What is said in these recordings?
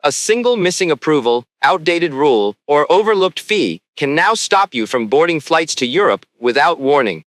A single missing approval, outdated rule, or overlooked fee can now stop you from boarding flights to Europe without warning.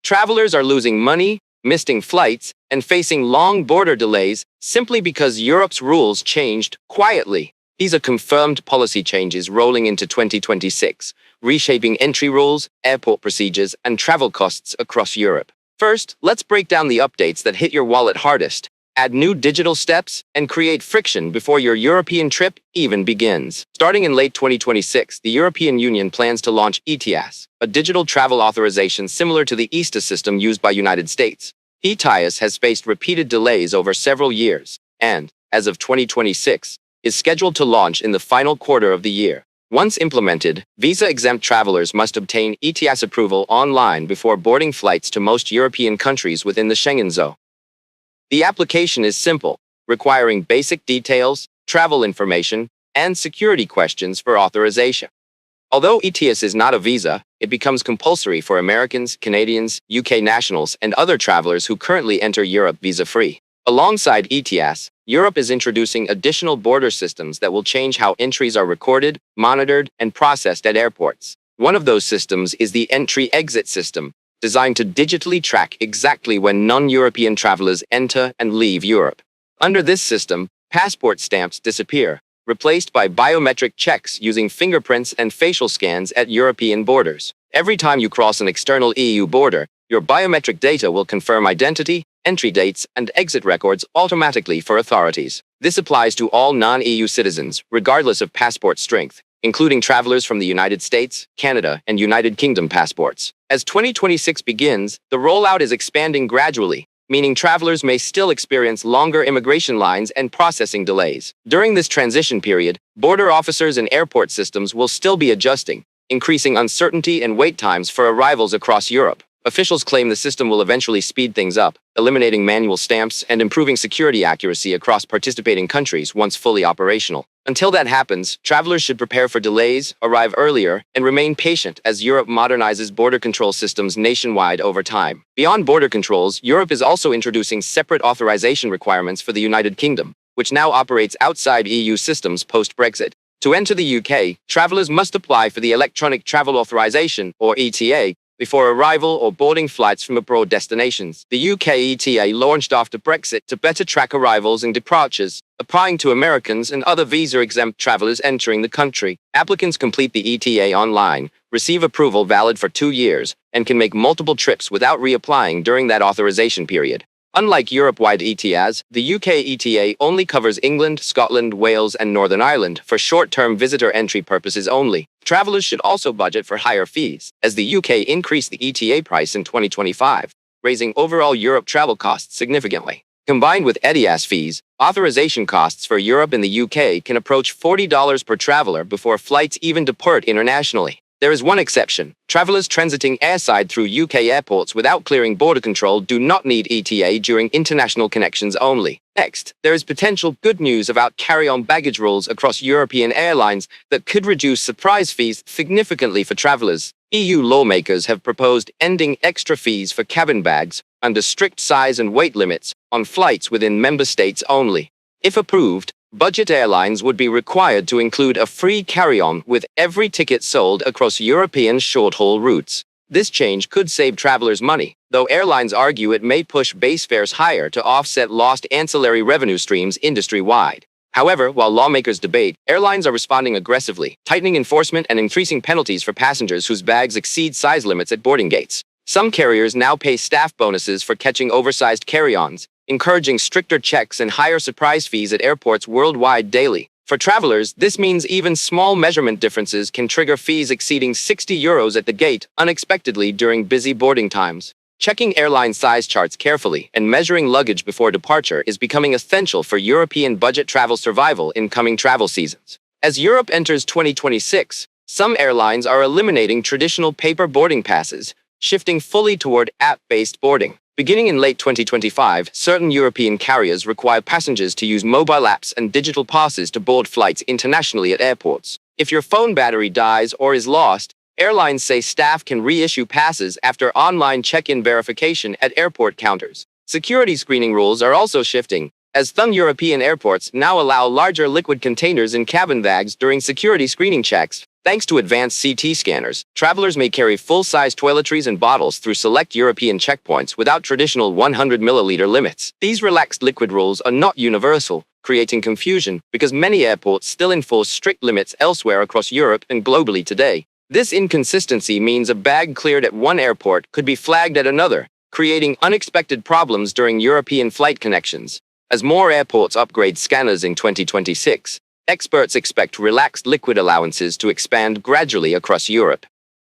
Travelers are losing money, missing flights, and facing long border delays simply because Europe's rules changed quietly. These are confirmed policy changes rolling into 2026, reshaping entry rules, airport procedures, and travel costs across Europe. First, let's break down the updates that hit your wallet hardest, add new digital steps, and create friction before your European trip even begins. Starting in late 2026, the European Union plans to launch ETIAS, a digital travel authorization similar to the ESTA system used by United States. ETIAS has faced repeated delays over several years, and, as of 2026, is scheduled to launch in the final quarter of the year. Once implemented, visa-exempt travelers must obtain ETIAS approval online before boarding flights to most European countries within the Schengen zone. The application is simple, requiring basic details, travel information, and security questions for authorization. Although ETIAS is not a visa, it becomes compulsory for Americans, Canadians, UK nationals, and other travelers who currently enter Europe visa-free. Alongside ETIAS, Europe is introducing additional border systems that will change how entries are recorded, monitored, and processed at airports. One of those systems is the entry-exit system, designed to digitally track exactly when non-European travelers enter and leave Europe. Under this system, passport stamps disappear, replaced by biometric checks using fingerprints and facial scans at European borders. Every time you cross an external EU border, your biometric data will confirm identity, entry dates, and exit records automatically for authorities. This applies to all non-EU citizens, regardless of passport strength, including travelers from the United States, Canada, and United Kingdom passports. As 2026 begins, the rollout is expanding gradually, meaning travelers may still experience longer immigration lines and processing delays. During this transition period, border officers and airport systems will still be adjusting, increasing uncertainty and wait times for arrivals across Europe. Officials claim the system will eventually speed things up, eliminating manual stamps and improving security accuracy across participating countries once fully operational. Until that happens, travelers should prepare for delays, arrive earlier, and remain patient as Europe modernizes border control systems nationwide over time. Beyond border controls, Europe is also introducing separate authorization requirements for the United Kingdom, which now operates outside EU systems post-Brexit. To enter the UK, travelers must apply for the Electronic Travel Authorization, or ETA, before arrival or boarding flights from abroad destinations. The UK ETA launched after Brexit to better track arrivals and departures, applying to Americans and other visa-exempt travelers entering the country. Applicants complete the ETA online, receive approval valid for 2 years, and can make multiple trips without reapplying during that authorization period. Unlike Europe-wide ETIAS, the UK ETA only covers England, Scotland, Wales, and Northern Ireland for short-term visitor entry purposes only. Travelers should also budget for higher fees, as the UK increased the ETA price in 2025, raising overall Europe travel costs significantly. Combined with ETIAS fees, authorization costs for Europe and the UK can approach $40 per traveler before flights even depart internationally. There is one exception. Travelers transiting airside through UK airports without clearing border control do not need ETA during international connections only. Next, there is potential good news about carry-on baggage rules across European airlines that could reduce surprise fees significantly for travelers. EU lawmakers have proposed ending extra fees for cabin bags under strict size and weight limits on flights within member states only. If approved, budget airlines would be required to include a free carry-on with every ticket sold across European short-haul routes. This change could save travelers money, though airlines argue it may push base fares higher to offset lost ancillary revenue streams industry-wide. However, while lawmakers debate, airlines are responding aggressively, tightening enforcement and increasing penalties for passengers whose bags exceed size limits at boarding gates. Some carriers now pay staff bonuses for catching oversized carry-ons, encouraging stricter checks and higher surprise fees at airports worldwide daily. For travelers, this means even small measurement differences can trigger fees exceeding €60 at the gate unexpectedly during busy boarding times. Checking airline size charts carefully and measuring luggage before departure is becoming essential for European budget travel survival in coming travel seasons. As Europe enters 2026, some airlines are eliminating traditional paper boarding passes, shifting fully toward app-based boarding. Beginning in late 2025, certain European carriers require passengers to use mobile apps and digital passes to board flights internationally at airports. If your phone battery dies or is lost, airlines say staff can reissue passes after online check-in verification at airport counters. Security screening rules are also shifting, as some European airports now allow larger liquid containers in cabin bags during security screening checks. Thanks to advanced CT scanners, travelers may carry full-size toiletries and bottles through select European checkpoints without traditional 100 milliliter limits. These relaxed liquid rules are not universal, creating confusion because many airports still enforce strict limits elsewhere across Europe and globally today. This inconsistency means a bag cleared at one airport could be flagged at another, creating unexpected problems during European flight connections. As more airports upgrade scanners in 2026, experts expect relaxed liquid allowances to expand gradually across Europe.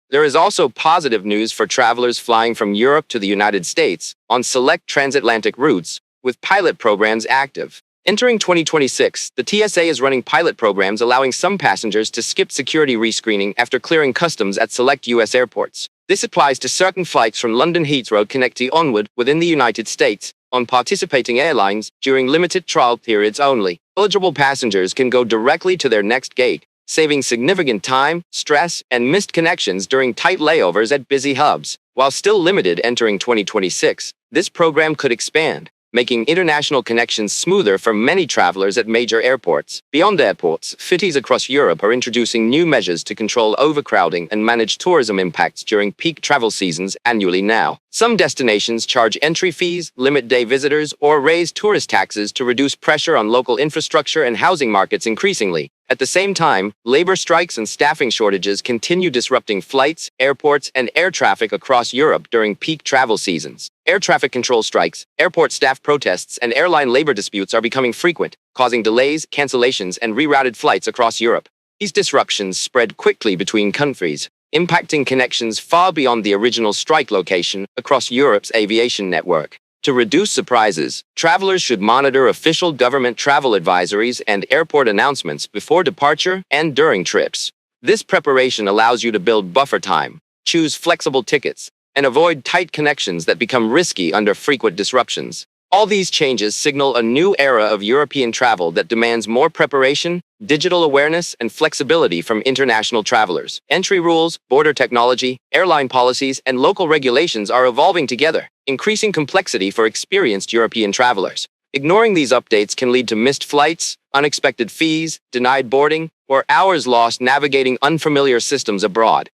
There is also positive news for travelers flying from Europe to the United States on select transatlantic routes, with pilot programs active. Entering 2026, the TSA is running pilot programs allowing some passengers to skip security rescreening after clearing customs at select U.S. airports. This applies to certain flights from London Heathrow connecting onward within the United States, on participating airlines during limited trial periods only. Eligible passengers can go directly to their next gate, saving significant time, stress, and missed connections during tight layovers at busy hubs. While still limited entering 2026, this program could expand, making international connections smoother for many travelers at major airports. Beyond airports, cities across Europe are introducing new measures to control overcrowding and manage tourism impacts during peak travel seasons annually now. Some destinations charge entry fees, limit day visitors, or raise tourist taxes to reduce pressure on local infrastructure and housing markets increasingly. At the same time, labor strikes and staffing shortages continue disrupting flights, airports, and air traffic across Europe during peak travel seasons. Air traffic control strikes, airport staff protests, and airline labor disputes are becoming frequent, causing delays, cancellations, and rerouted flights across Europe. These disruptions spread quickly between countries, impacting connections far beyond the original strike location across Europe's aviation network. To reduce surprises, travelers should monitor official government travel advisories and airport announcements before departure and during trips. This preparation allows you to build buffer time, choose flexible tickets, and avoid tight connections that become risky under frequent disruptions. All these changes signal a new era of European travel that demands more preparation, digital awareness, and flexibility from international travelers. Entry rules, border technology, airline policies, and local regulations are evolving together, increasing complexity for experienced European travelers. Ignoring these updates can lead to missed flights, unexpected fees, denied boarding, or hours lost navigating unfamiliar systems abroad.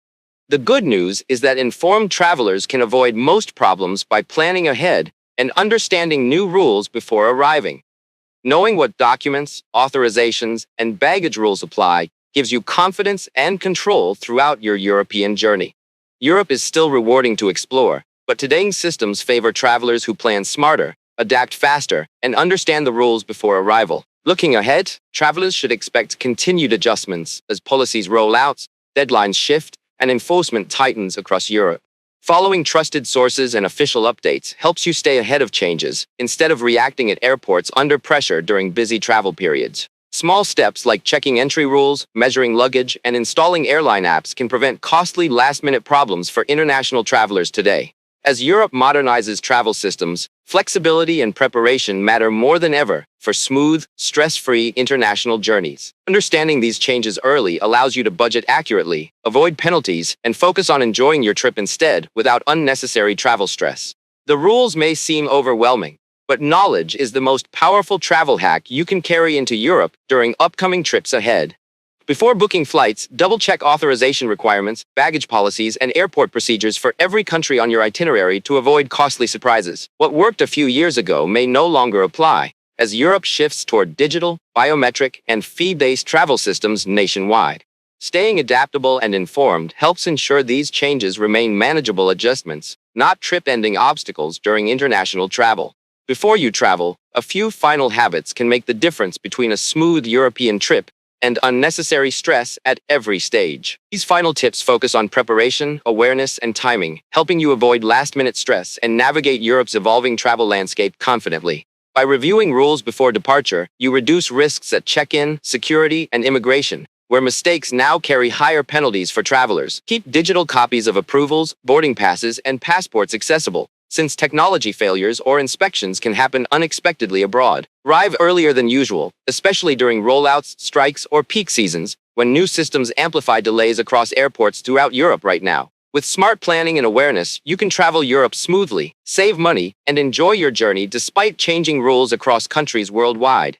The good news is that informed travelers can avoid most problems by planning ahead and understanding new rules before arriving. Knowing what documents, authorizations, and baggage rules apply gives you confidence and control throughout your European journey. Europe is still rewarding to explore, but today's systems favor travelers who plan smarter, adapt faster, and understand the rules before arrival. Looking ahead, travelers should expect continued adjustments as policies roll out, deadlines shift, and enforcement tightens across Europe. Following trusted sources and official updates helps you stay ahead of changes, instead of reacting at airports under pressure during busy travel periods. Small steps like checking entry rules, measuring luggage, and installing airline apps can prevent costly last-minute problems for international travelers today. As Europe modernizes travel systems, flexibility and preparation matter more than ever for smooth, stress-free international journeys. Understanding these changes early allows you to budget accurately, avoid penalties, and focus on enjoying your trip instead without unnecessary travel stress. The rules may seem overwhelming, but knowledge is the most powerful travel hack you can carry into Europe during upcoming trips ahead. Before booking flights, double-check authorization requirements, baggage policies, and airport procedures for every country on your itinerary to avoid costly surprises. What worked a few years ago may no longer apply, as Europe shifts toward digital, biometric, and fee-based travel systems nationwide. Staying adaptable and informed helps ensure these changes remain manageable adjustments, not trip-ending obstacles during international travel. Before you travel, a few final habits can make the difference between a smooth European trip and unnecessary stress at every stage. These final tips focus on preparation, awareness, and timing, helping you avoid last-minute stress and navigate Europe's evolving travel landscape confidently. By reviewing rules before departure, you reduce risks at check-in, security, and immigration, where mistakes now carry higher penalties for travelers. Keep digital copies of approvals, boarding passes, and passports accessible, since technology failures or inspections can happen unexpectedly abroad. Arrive earlier than usual, especially during rollouts, strikes, or peak seasons, when new systems amplify delays across airports throughout Europe right now. With smart planning and awareness, you can travel Europe smoothly, save money, and enjoy your journey despite changing rules across countries worldwide.